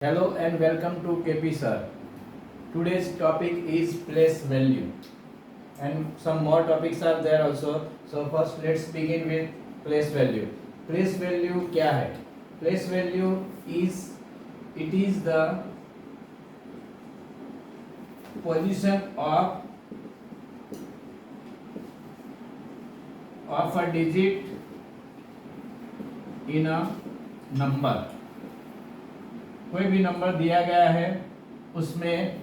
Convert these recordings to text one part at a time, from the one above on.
Hello and welcome to KP Sir. Today's topic is place value and some more topics are there also. So first let's begin with place value. Place value क्या है? Place value is the position of a digit in a number. कोई भी number दिया गया है उसमें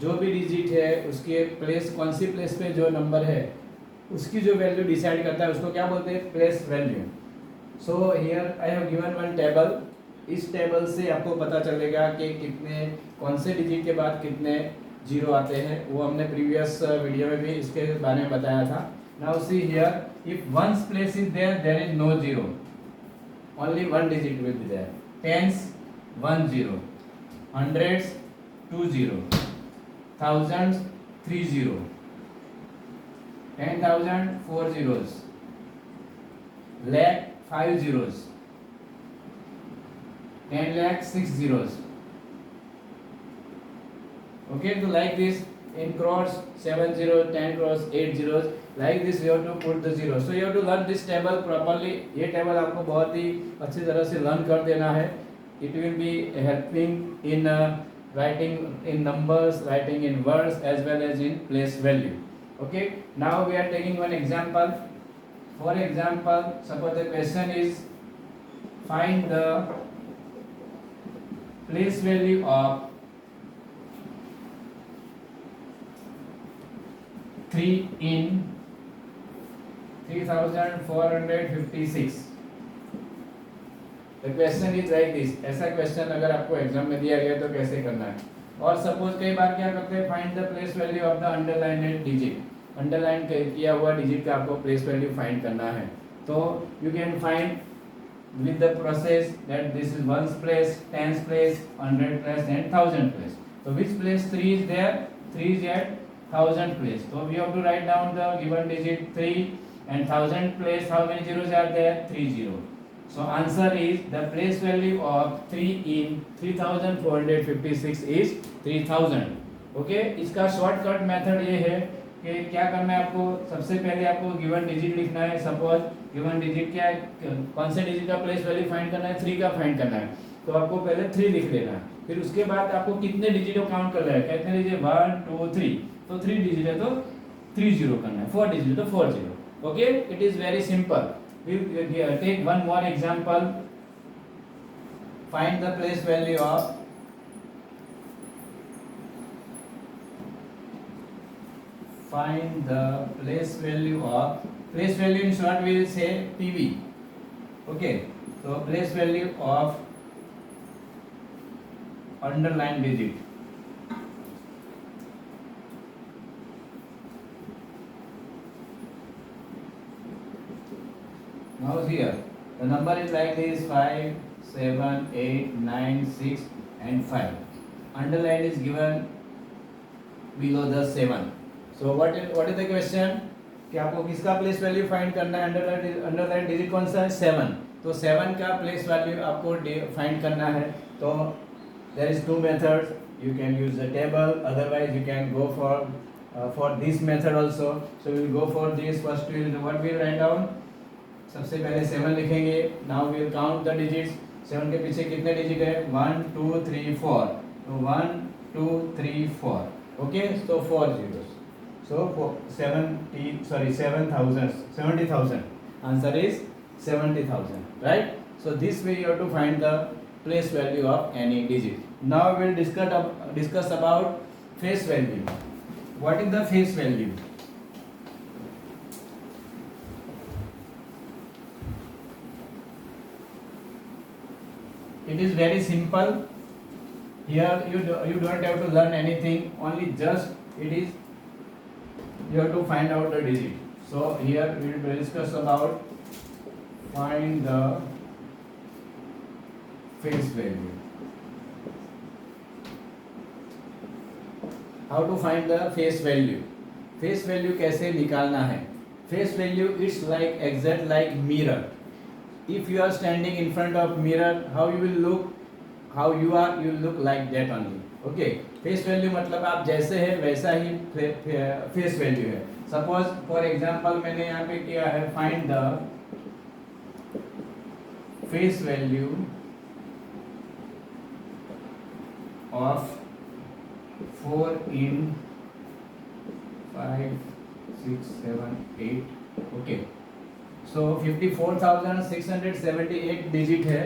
जो भी डिजिट है उसके प्लेस कौन सी प्लेस पे जो नंबर है उसकी जो वैल्यू डिसाइड करता है उसको क्या बोलते हैं? Place value. So here I have given one table. इस टेबल से आपको पता चलेगा कि कितने कौन से डिजिट के बाद कितने जीरो आते हैं. वो हमने प्रीवियस वीडियो में भी इसके बारे में बताया था. Now see here, if once place is there is no zero, only one digit will be there. Tens 1 0, hundreds 2 0, thousands 3 0, 10,000 4 zeros, lakh 5 zeros, 10 lakh 6 zeros. Okay, so like this in crores 7 0, 10 crores 8 zeros. Like this you have to put the zero. So you have to learn this table properly. ये table आपको बहुत ही अच्छी तरह से learn कर देना है. It will be helping in writing in numbers, writing in words as well as in place value. Okay, now we are taking one example. For example, suppose the question is find the place value of 3 in 3456. The question is like this. ऐसा question अगर आपको exam में दिया गया तो कैसे करना है. और सपोज कई बार क्या करते हैं, find the place value of the underlined digit. Underline किया हुआ डिजिट का आपको प्लेस वैल्यू फाइंड करना है. तो you can find with the process that this is ones place, tens place, 100 place and 1000 place. So which place 3 is there? 3 is at 1000 place. So we have to write down the given digit 3 and 1000 place. How many zeros are there? 3 0. So answer is the place value of 3 in 3456 is 3000. Okay, इसका shortcut method ये है कि क्या करना है आपको. सबसे पहले आपको गिवन डिजिट लिखना है. सपोज गिवन डिजिट क्या है, कौन से डिजिट का प्लेस वैल्यू फाइंड करना है? 3 का फाइंड करना है. तो आपको पहले 3 लिख लेना है. फिर उसके बाद आपको कितने डिजिट को काउंट करना है. कहते हैं 1 2 3. तो 3 डिजिट है तो 3 0 करना है. 4 डिजिट तो 4 0. Okay, it is very simple. We'll take one more example. Find the place value of place value in short we will say PV. Okay, so place value of underlined digit. Now here the number is like this: 5 7 8 9 6 and 5. Underline is given below the 7. So what is the question कि आपको किसका place value find करना है. Underline digit कौन सा है? 7. तो 7 का प्लेस वैल्यू आपको फाइंड करना है. तो there is two methods. You can use the table, otherwise you can go for this method also. So we will go for this. First we will what we will write down. सबसे पहले 7 लिखेंगे. Now we will count the digits. 7 के पीछे कितने digit है? 1 2 3 4. तो 1 2 3 4. Okay, तो 4 zeros. So 70,000. Answer is 70,000. Right? So this way you have to find the place value of any digit. Now we will discuss about face value. What is the face value? It is very simple. Here you don't have to learn anything. Only just it is you have to find out the digit. So here we will discuss about find the face value. How to find the face value? Face value कैसे निकालना है? Face value is like exact like mirror. If you are standing in front of mirror, how you will look? How you are you look like that only. Okay, face value मतलब आप जैसे है वैसा ही face value है. Suppose for example मैंने यहाँ पे किया है find the face value of 4 in 5 6 7 8. Okay, so 54,678 digit है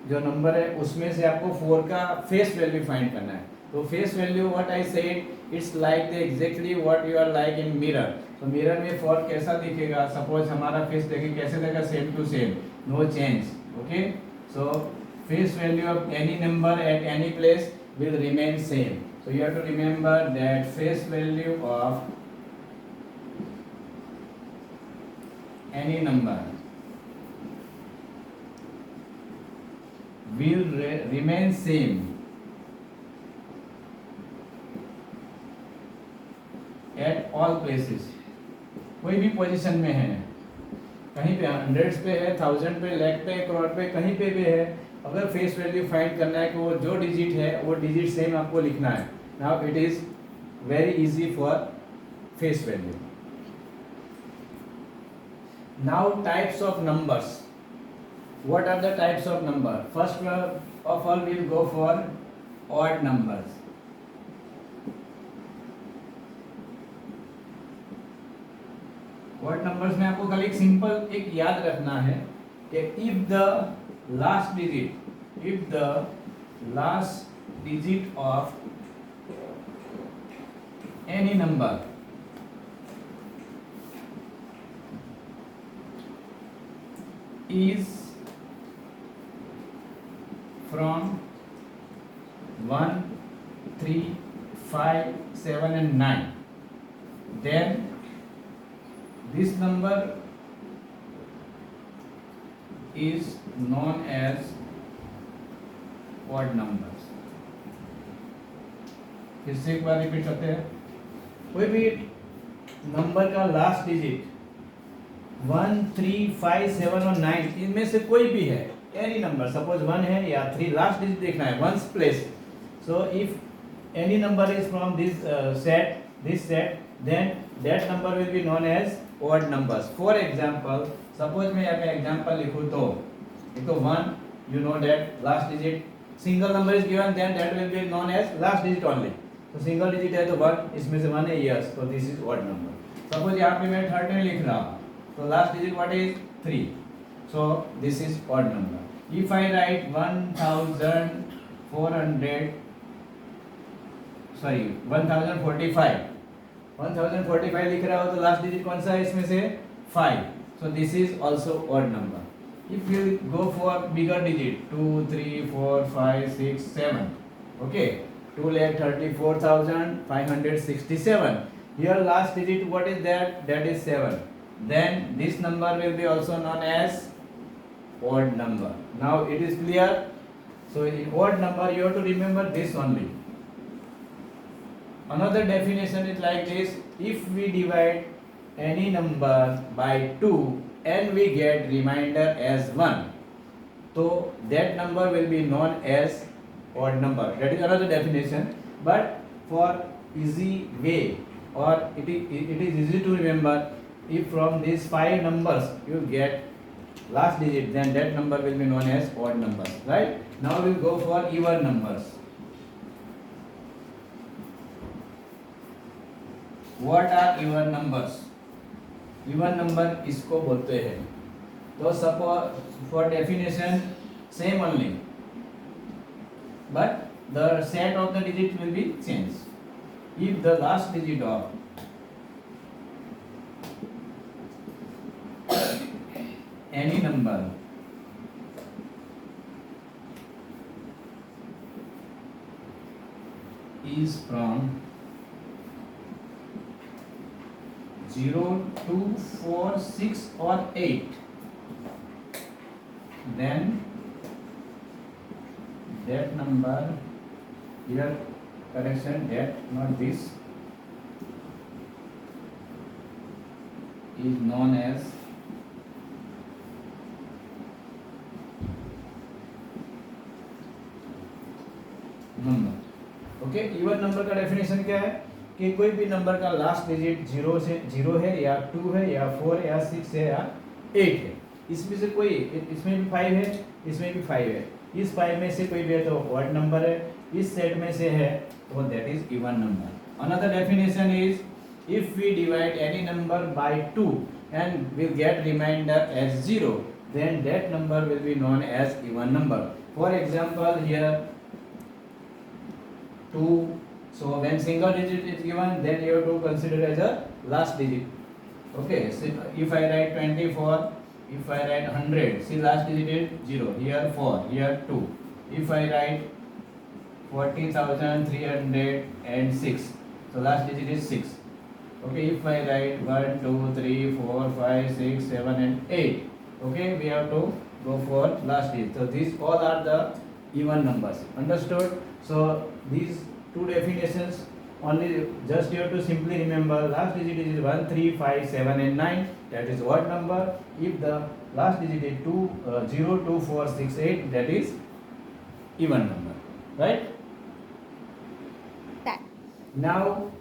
जो नंबर है, उसमें से आपको 4 का फेस वैल्यू फाइंड करना है. तो face value what I said it's like the exactly what you are like in mirror. तो मिरर में 4 कैसा दिखेगा, सपोज हमारा फेस देखिए कैसे देगा, same to same, no change. Okay, so face value of any number at any place will remain same. So you have to remember that face value of any number will remain same at all places. कोई भी position में है, कहीं पे hundreds पे है, thousand पे, लाख पे, करोड़ पे, कहीं पे भी है, अगर फेस वैल्यू फाइंड करना है कि वो जो डिजिट है वो डिजिट सेम आपको लिखना है. Now it is very easy for face value. Now types of numbers. What are the types of number? First of all we will go for odd numbers. Odd numbers में आपको खाली एक simple एक याद रखना है कि if the last digit of any number is from 1 3 5 7 and 9, then this number is known as odd numbers. फिर से एक बार रिपीट करते हैं. कोई भी नंबर का लास्ट डिजिट 1 3 5 7 और 9 इनमें से कोई भी है, एनी नंबर, सपोज 1 है या 3, लास्ट डिजिट देखना है, ones place. So if any number is from this set then that number will be known as odd numbers. For example, suppose मैं यहाँ पे एग्जाम्पल लिखूँ तो एक तो 1, you know that last digit single number is given, then that will be known as last digit only. तो single digit है तो 1, इसमें से 1 है, yes, तो this is odd number. Suppose यहाँ पे मैं 13 लिख रहा हूँ तो last digit what is 3, so this is odd number. If I write 1045 लिख रहा हो तो लास्ट डिजिट कौन सा है इसमें से 5, so this is also odd number. If you go for bigger digit 2 3 4 5 6 7, okay, 2,34,567, here last digit what is that is 7, then this number will be also known as odd number. Now it is clear. So in odd number you have to remember this only. Another definition is like this: if we divide any number by 2 and we get remainder as 1, so that number will be known as odd number. That is another definition, but for easy way, or it is easy to remember, if from these 5 numbers you get last digit, then that number will be known as odd number, right? Now we will go for even numbers. What are even numbers? Even number इसको बोलते हैं. तो suppose for definition same only, but the set of the digit will be changed. If the last digit of any number is from 0 2 4 6 or 8, then that number, here correction, that not this, is known as number. Okay, even number का definition क्या है कि कोई भी number का last digit 0 है या 2 है या 4 या 6 है या 8 है। इसमें से कोई, इसमें भी 5 है, इसमें भी 5 है, इस 5 में से कोई भी है तो ऑड नंबर है, इस सेट में से है तो that is even number. Another definition is if we divide any number by 2 and we'll get remainder as 0, then that number will be known as even number. For example, here 2, so when single digit is given, then you have to consider as a last digit. Okay, so if I write 24, if I write 100, see last digit is 0, here 4, here 2. If I write 40,306, so last digit is 6. Okay, if I write 1, 2, 3, 4, 5, 6, 7 and 8, okay, we have to go for last digit. So these all are the even numbers. Understood? So these two definitions only, just you have to simply remember last digit is 1, 3, 5, 7 and 9, that is odd number. If the last digit is 0, 2, 4, 6, 8, that is even number, right? Now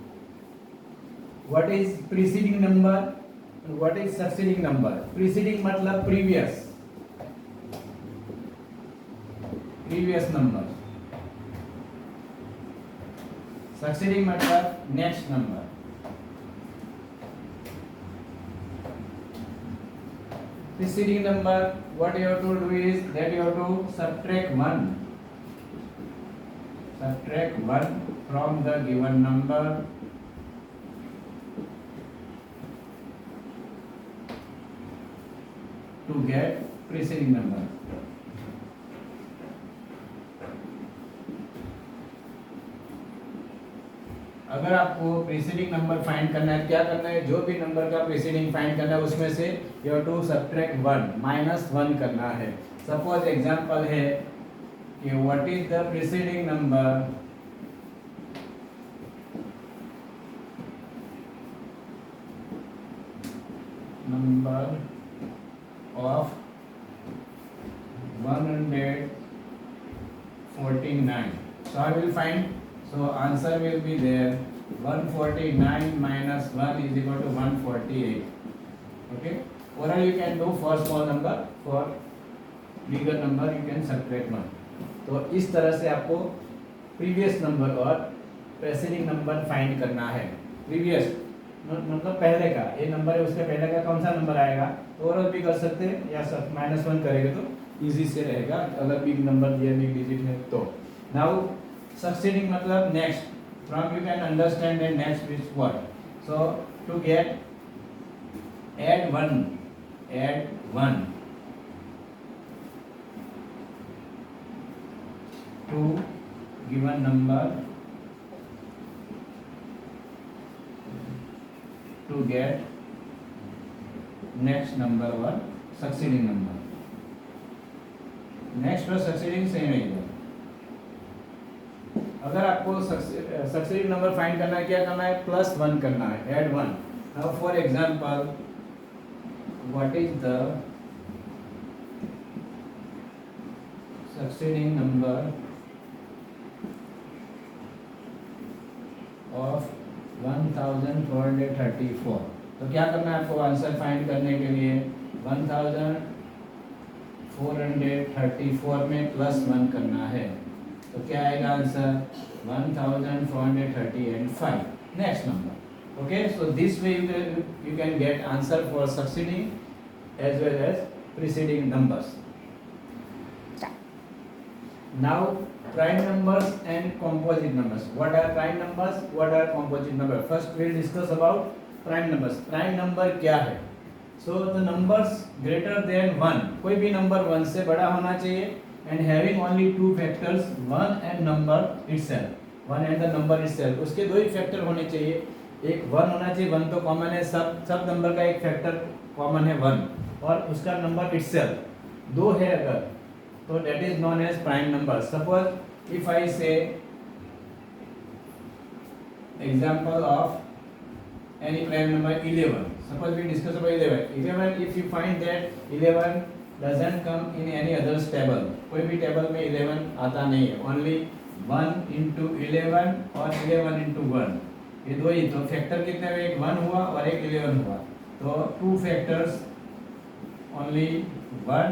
what is preceding number and what is succeeding number? Preceding मतलब previous number, succeeding मतलब next number. Preceding number, what you have to do is that you have to subtract 1 from the given number to get preceding number. अगर आपको preceding number find करना है, क्या करना है, जो भी नंबर का प्रीसीडिंग फाइंड करना है उसमें से यू हैव टू सबट्रैक्ट 1, -1 करना है। सपोज एग्जांपल है कि what is the preceding number of 149. So I will find, so answer will be there, 149 minus 1 is equal to 148. Okay, or you can do for small number, for bigger number you can subtract 1. तो इस तरह से आपको previous number और प्रेसीडिंग number find करना है। Previous मतलब पहले का, ये नंबर है उसके पहले का कौन सा नंबर आएगा, तो और भी कर सकते हैं या सब -1 करेंगे तो इजी से रहेगा, अगर बिग नंबर या बिग डिजिट है तो। नाउ सक्सीडिंग मतलब next, from you can understand the next is what, so to get add 1 to given number to get next number or succeeding number. Next और succeeding same है इधर। अगर आपको succeeding number find करना है, क्या करना है, +1 करना है, add 1। Now for example, what is the succeeding number of 1434। तो क्या करना है आपको आंसर फाइंड करने के लिए, 1434 में +1 करना है, तो क्या आएगा answer, 1435 next number. Okay, so this way you can get answer for succeeding as well as preceding numbers. Now prime numbers and composite numbers. What are prime numbers, what are composite numbers? First we will discuss about prime numbers. Prime number क्या है, so the numbers greater than 1, कोई भी number 1 से बड़ा होना चाहिए, and having only 2 factors, 1 and number itself, 1 and the number itself, उसके दो ही फैक्टर होने चाहिए, एक 1 होना चाहिए, 1 तो कॉमन है, सब नंबर का एक फैक्टर कॉमन है 1, और उसका नंबर itself 2 है अगर, तो that is known as prime number. Suppose if I say example of any prime number 11, suppose we discuss about 11, if you find that 11 doesn't come in any other table, कोई भी table में 11 आता नहीं है, only 1 into 11 और 11 into 1, ये दो ही, तो फैक्टर कितने हुए, एक 1 हुआ और एक 11 हुआ, तो 2 फैक्टर्स ओनली 1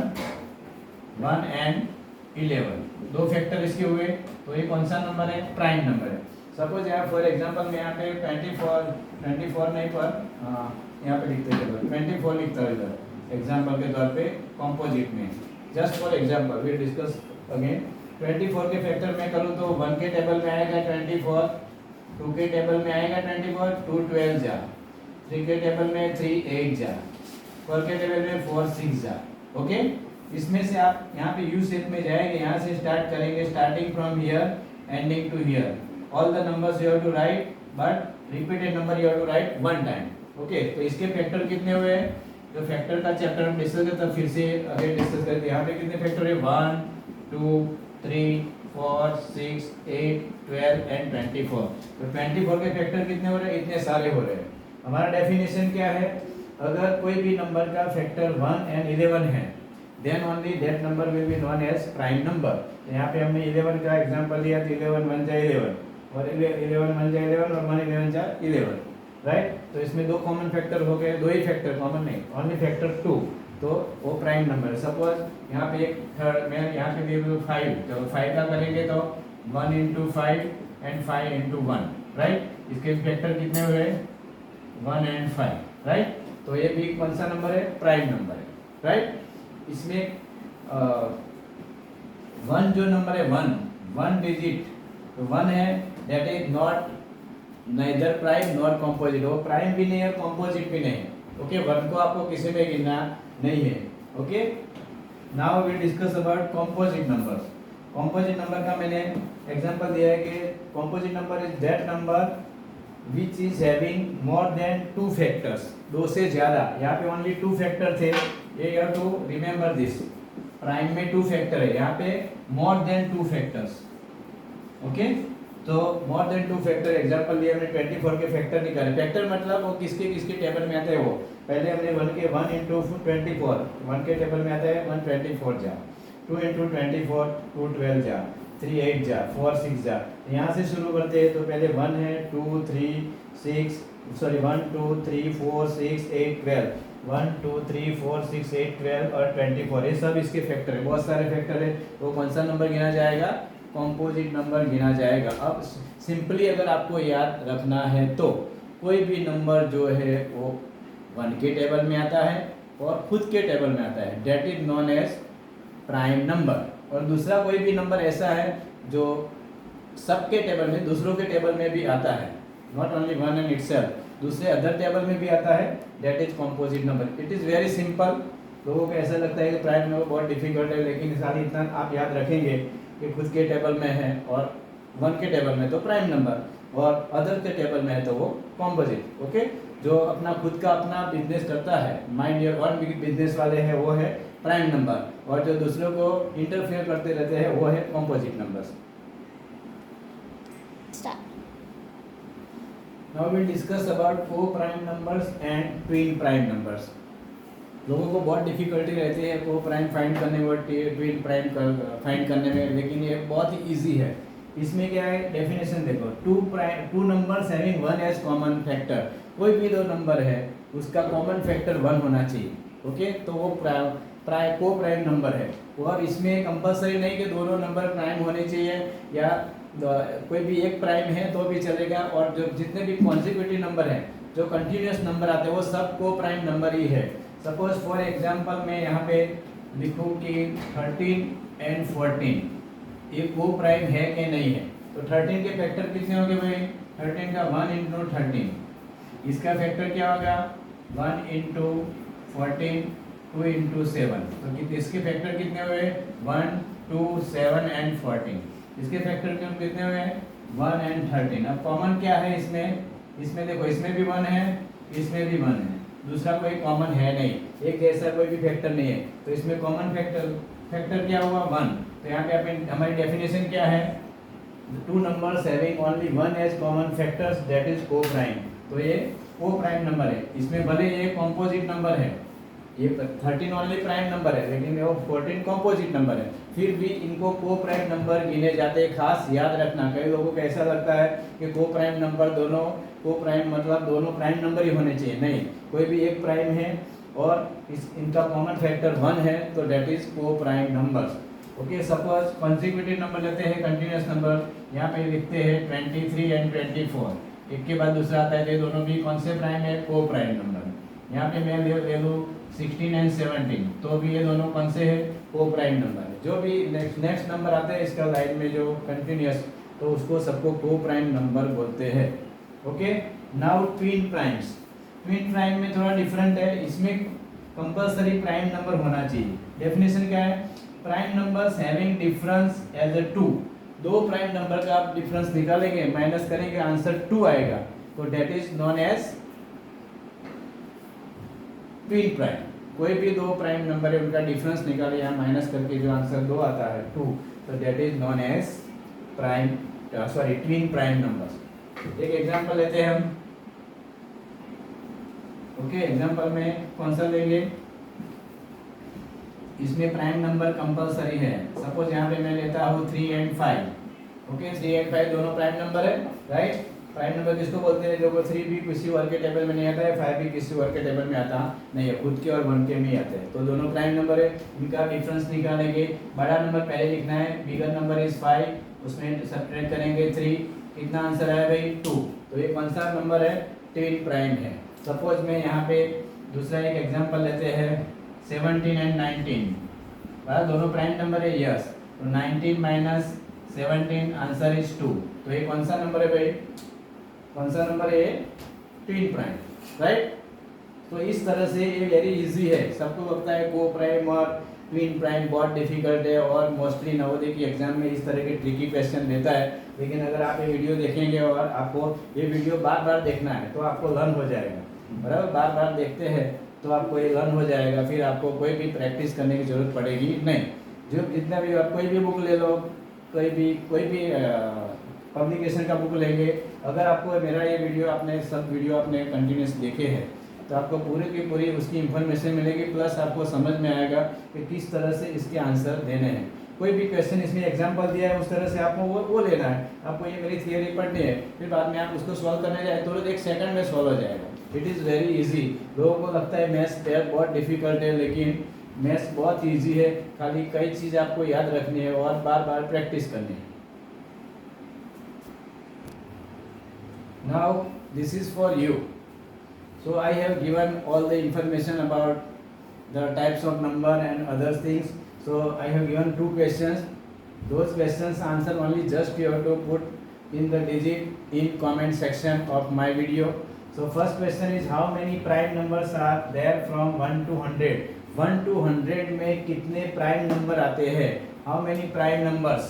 1 एंड 11, दो फैक्टर इसके हुए, तो ये कौन सा नंबर है, प्राइम नंबर है। सपोज यहाँ फॉर एग्जांपल मैं यहाँ पे 24 नहीं पर यहाँ पे लिखते चलो 24 लिखता हूँ इधर एग्जांपल के तौर पे कंपोजिट में, just for example we discuss again. 24 के फैक्टर में करूँ तो 1 के टेबल में आएगा 24, 2 के टेबल में आएगा 24, 2 12 जा, 3 के टेबल में 3 8 जा, 4 के टेबल में 4 6 जा। ओके, इसमें से आप यहाँ पे यू शेप में जाएंगे, यहाँ से स्टार्ट करेंगे, starting from here ending to here, all the numbers you have to write but repeated number you have to write one time. Okay, तो इसके फैक्टर कितने हुए, जो फैक्टर का चैप्टर हम डिस्कस करते हैं फिर से अगेन डिस्कस करते हैं। यहाँ पे कितने फैक्टर है, 1 2 3 4 6 8 12 एंड 24। तो 24 के फैक्टर कितने हो रहे हैं, इतने सारे हो रहे हैं। हमारा डेफिनेशन क्या है, अगर कोई भी नंबर का फैक्टर 1 एंड 11 है then only that number will be known as prime number। यहाँ पे हमने 11 का एग्जांपल लिया तो 11 1 जा 11 और 11 1 जा 11 और 1 11 जा 11, राइट। तो इसमें दो कॉमन फैक्टर हो गए, दो ही फैक्टर कॉमन नहीं, ओनली फैक्टर 2, तो वो प्राइम नंबर है। सपोज यहाँ पे एक थर्ड मैं यहाँ पे दे दूँ 5, चलो 5 का करेंगे तो 1 इंटू 5 एंड 5 इंटू 1, राइट। इसके फैक्टर कितने हुए, 1 एंड 5, राइट। तो ये भी कौन सा नंबर है, प्राइम नंबर है, राइट। इसमें 1 जो नंबर है 1 डिजिट, तो 1 है that is not neither prime not composite, वो प्राइम भी नहीं है कॉम्पोजिट भी नहीं है। ओके, 1 को आपको किसी में गिनना नहीं है। Okay, now we discuss about composite numbers. Composite number का मैंने एग्जांपल दिया है कि composite number is that number which is having more than 2 factors, 2 से ज्यादा। यहाँ पे ओनली 2 फैक्टर थे, ये you have to remember this, prime में 2 फैक्टर है, यहाँ पे मोर देन 2 फैक्टर्स। ओके, तो मोर देन 2 फैक्टर एग्जांपल लिया हमने, 24 के फैक्टर निकाले। फैक्टर मतलब वो किसके किसके टेबल में आते हैं, वो पहले हमने 1 के 1 इंटू 24, 1 के टेबल में आता है 124 जा, 2 इंटू 24 2 12 जा, 3 8 जा, 4 6 जा। यहाँ से शुरू करते हैं, तो पहले 1 है 2 3 6 सॉरी 1 2 3 4 6 8 12, 1 2 3 4 6 8 12 और 24, ये सब इसके फैक्टर है, बहुत सारे फैक्टर है। तो कौन सा नंबर गिना जाएगा, कॉम्पोजिट नंबर गिना जाएगा। अब सिंपली अगर आपको याद रखना है तो कोई भी नंबर जो है वो 1 के टेबल में आता है और खुद के टेबल में आता है, that is known as prime number. और दूसरा कोई भी नंबर ऐसा है जो सबके टेबल में, दूसरों के टेबल में भी आता है, नॉट ओनली 1 एंड इटसेल्फ, दूसरे अदर टेबल में भी आता है, that is composite number. It is very simple. लोगों को ऐसा लगता है कि प्राइम नंबर बहुत डिफिकल्ट है, लेकिन सारी इतना आप याद रखेंगे कि खुद के टेबल में है और 1 के टेबल में तो प्राइम नंबर, और अदर के टेबल में है तो वो कॉम्पोजिट। ओके, जो अपना खुद का अपना बिजनेस करता है, माइंड योर ओन बिजनेस वाले हैं, वो है प्राइम नंबर, और जो दूसरों को इंटरफेयर करते रहते हैं वो है composite numbers. Now we discuss about co-prime numbers and twin prime numbers। लोगों को बहुत डिफिकल्टी रहती है को प्राइम फाइंड करने में और ट्विन प्राइम फाइंड करने में, लेकिन ये बहुत ही इजी है। इसमें क्या है, डेफिनेशन देखो, two numbers having 1 as common factor, कोई भी दो नंबर है उसका कॉमन फैक्टर 1 होना चाहिए। ओके, तो वो को प्राइम नंबर है, और इसमें कंपलसरी नहीं कि दोनों नंबर प्राइम होने चाहिए, या कोई भी एक प्राइम है तो भी चलेगा, और जो जितने भी कॉन्जिक्यूटिव नंबर हैं, जो कंटिन्यूस नंबर आते हैं, वो सब को प्राइम नंबर ही है। सपोज फॉर एग्जांपल मैं यहाँ पे लिखूँ कि 13 एंड 14 ये को प्राइम है कि नहीं है, तो 13 के फैक्टर कितने होंगे भाई, 13 का 1 इंटू 13, इसका फैक्टर क्या होगा 1 इंटू 14 2 इंटू 7, तो इसके फैक्टर कितने हुए 1 2 7 एंड 14, इसके फैक्टर कितने हुए 1 एंड 13। अब कॉमन क्या है इसमें देखो, इसमें भी 1 है, इसमें भी 1 है, दूसरा कोई कॉमन है नहीं, एक जैसा कोई भी फैक्टर नहीं है, तो इसमें कॉमन फैक्टर क्या हुआ 1। तो यहाँ पे हमारी डेफिनेशन क्या है, two numbers having only 1 as common factors that is co prime. तो ये को प्राइम नंबर है, इसमें भले ये कॉम्पोजिट नंबर है, ये 13 ओनली प्राइम नंबर है, लेकिन वो 14 कॉम्पोजिट नंबर है, फिर भी इनको को प्राइम नंबर गिने जाते हैं। खास याद रखना, कई लोगों को ऐसा लगता है कि को प्राइम नंबर दोनों को प्राइम मतलब दोनों प्राइम नंबर ही होने चाहिए, नहीं, कोई भी एक प्राइम है और इनका कॉमन फैक्टर 1 है तो that is co prime number. Okay, suppose consecutive number लेते हैं, कंटिन्यूस नंबर, यहाँ पे लिखते हैं 23 एंड 24, एक के बाद दूसरा आता है, ये दोनों भी कौन से प्राइम है, को प्राइम नंबर। यहाँ पे मैं ले लूँ 16 एंड 17, तो भी ये दोनों कौन से है, को प्राइम नंबर है। जो भी नेक्स्ट नंबर आता है इसका लाइन में जो कंटिन्यूस, तो उसको सबको को प्राइम नंबर बोलते हैं। Okay, now twin primes. Twin prime में थोड़ा डिफरेंट है, इसमें कंपलसरी प्राइम नंबर होना चाहिए। डेफिनेशन क्या है, prime numbers having difference as a 2, दो प्राइम नंबर का आप डिफरेंस निकालेंगे, माइनस करेंगे, आंसर 2 आएगा, तो that is known as twin prime. कोई भी दो प्राइम नंबर है उनका डिफरेंस निकाले, यहाँ माइनस करके जो आंसर 2 आता है 2, तो that is known as prime twin prime numbers. एक एग्जांपल लेते हैं हम। ओके, एग्जांपल में कौन सा लेंगे, इसमें प्राइम नंबर कंपलसरी है। सपोज यहाँ पे मैं लेता हूँ 3 एंड 5। ओके, 3 एंड 5 दोनों प्राइम नंबर है, राइट। प्राइम नंबर किसको बोलते हैं, जो 3 भी किसी वर्ग के टेबल में नहीं आता है, 5 भी किसी वर्ग के टेबल में आता नहीं है, खुद के और 1 के में ही आते हैं, तो दोनों प्राइम नंबर है। इनका डिफरेंस निकालेंगे, बड़ा नंबर पहले लिखना है, बिगर नंबर इज 5, उसमें सब्ट्रैक्ट करेंगे 3, कितना आंसर आया भाई 2, तो ये कौन सा नंबर है, ट्विन प्राइम है। सपोज में यहाँ पे दूसरा एक एग्जाम्पल लेते हैं 17 एंड 19, बराबर दोनों प्राइम नंबर है, यस, तो 19 माइनस 17 आंसर इज 2, तो ये कौन सा नंबर है भाई, कौन सा नंबर है, ट्विन प्राइम, राइट। तो इस तरह से ये वेरी इजी है, सबको लगता है को प्राइम और ट्विन प्राइम बहुत डिफिकल्ट है, और मोस्टली नवोदय की एग्जाम में इस तरह के ट्रिकी क्वेश्चन देता है, लेकिन अगर आप ये वीडियो देखेंगे और आपको ये वीडियो बार बार देखना है तो आपको लर्न हो जाएगा, बराबर, बार बार देखते हैं तो आपको ये लर्न हो जाएगा, फिर आपको कोई भी प्रैक्टिस करने की जरूरत पड़ेगी नहीं। जो जितना भी आप कोई भी बुक ले लो, कोई भी पब्लिकेशन का बुक लेंगे, अगर आपको मेरा ये वीडियो सब वीडियो आपने कंटिन्यूस देखे हैं तो आपको पूरी की पूरी उसकी इन्फॉर्मेशन मिलेगी, प्लस आपको समझ में आएगा कि किस तरह से इसके आंसर देने हैं। कोई भी क्वेश्चन इसमें एग्जांपल दिया है उस तरह से आपको वो लेना है, आपको ये मेरी थियरी पढ़नी है, फिर बाद में आप उसको सॉल्व करने जाए तो 1 सेकंड में सॉल्व हो जाएगा। It is very easy. लोगों को लगता है मैथ्स बहुत डिफिकल्ट है, लेकिन मैथ्स बहुत इजी है, खाली कई चीज़ आपको याद रखनी है और बार बार प्रैक्टिस करनी है। Now this is for you. So I have given all the information about the types of number and other things. So I have given 2 questions. Those questions answer only just you have to put in the digit in comment section of my video. So first question is how many prime numbers are there from 1 to 100? 1 to 100 में कितने prime number आते हैं? How many prime numbers?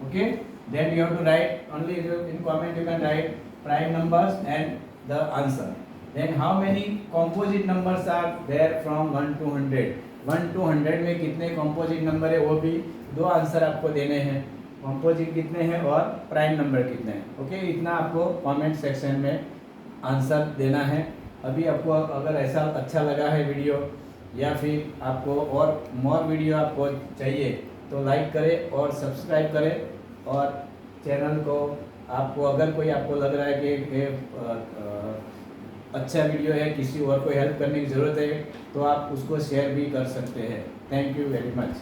Okay. Then you have to write only in comment you can write prime numbers and the answer. Then how many composite numbers are there from 1 to 100? 1 to 100 में कितने composite number है, वो भी 2 answer आपको देने हैं, composite कितने हैं और prime number कितने हैं। ओके, इतना आपको comment section में आंसर देना है। अभी आपको अगर ऐसा अच्छा लगा है वीडियो या फिर आपको और मोर वीडियो आपको चाहिए तो लाइक करें और सब्सक्राइब करें, और चैनल को आपको अगर कोई आपको लग रहा है कि अच्छा वीडियो है, किसी और को हेल्प करने की ज़रूरत है, तो आप उसको शेयर भी कर सकते हैं। Thank you very much.